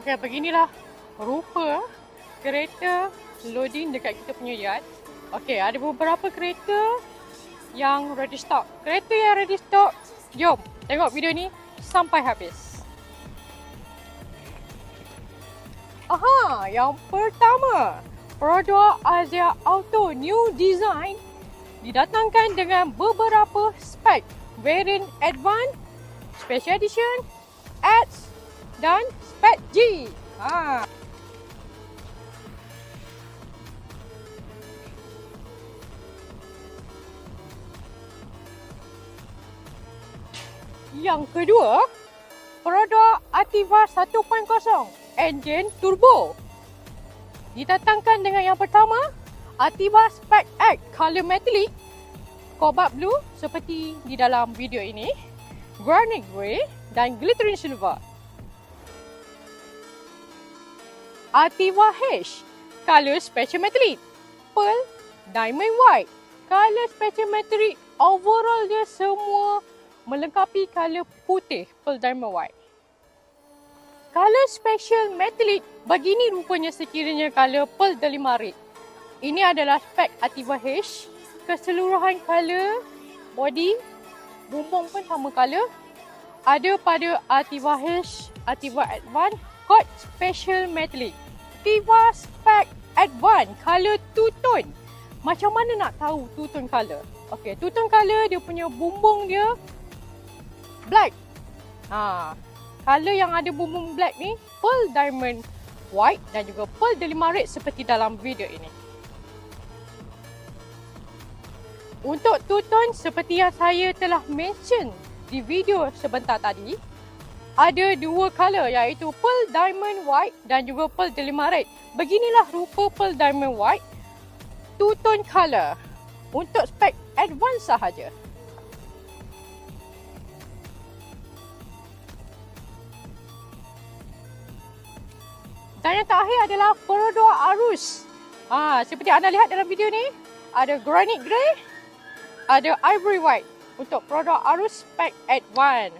Okey, beginilah rupa kereta loading dekat kita punya yard. Okey, ada beberapa kereta yang ready stock. Kereta yang ready stock, jom tengok video ni sampai habis. Aha, yang pertama, produk Asia Auto New Design didatangkan dengan beberapa spek, variant Advance, Special Edition, X dan Spec G. Yang kedua, produk Ativa 1.0 engine turbo. Didatangkan dengan yang pertama, Ativa Spec X color metallic, cobalt blue seperti di dalam video ini, granite grey dan glittering silver. Ativa H color special metallic, pearl, diamond white. Color special metallic, overall dia semua melengkapi color putih, pearl diamond white. Color special metallic, begini rupanya sekiranya color pearl delimarit. Ini adalah spek Ativa H. Keseluruhan color body, bumbung pun sama color. Ada pada Ativa H, Ativa Advance, hot special metallic. Ativa Spec Advance color two tone. Macam mana nak tahu two tone color? Okey, two tone color dia punya bumbung dia black. Color yang ada bumbung black ni pearl diamond white dan juga pearl delimarit seperti dalam video ini. Untuk two tone seperti yang saya telah mention di video sebentar tadi, ada dua color iaitu pearl diamond white dan juga pearl delimarit. Beginilah rupa pearl diamond white two tone color untuk spek advance sahaja. Dan yang terakhir adalah produk arus. Seperti anda lihat dalam video ni, ada granite grey, ada ivory white untuk produk arus spec advance.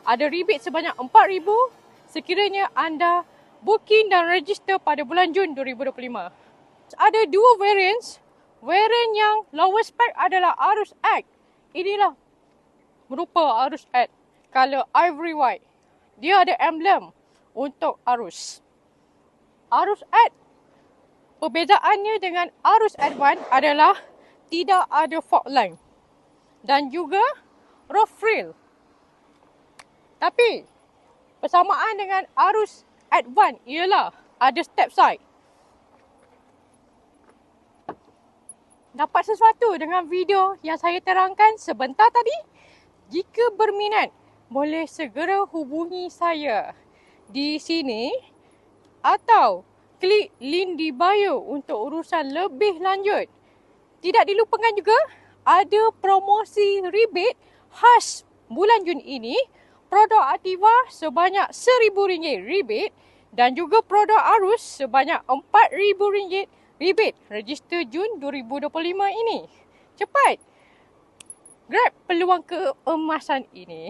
Ada rebate sebanyak RM4,000 sekiranya anda booking dan register pada bulan Jun 2025. Ada dua variants. Variant yang lower spec adalah Arus X. Inilah merupa Arus X, color ivory white. Dia ada emblem untuk arus. Arus X, perbezaannya dengan Arus Advance adalah tidak ada fog line dan juga roof rail. Tapi persamaan dengan Arus Advance ialah ada step side. Dapat sesuatu dengan video yang saya terangkan sebentar tadi? Jika berminat, boleh segera hubungi saya di sini atau klik link di bio untuk urusan lebih lanjut. Tidak dilupakan juga ada promosi rebate khas bulan Jun ini. Produk Ativa sebanyak RM1,000 rebate dan juga produk Arus sebanyak RM4,000 rebate. Register Jun 2025 ini. Cepat! Grab peluang keemasan ini.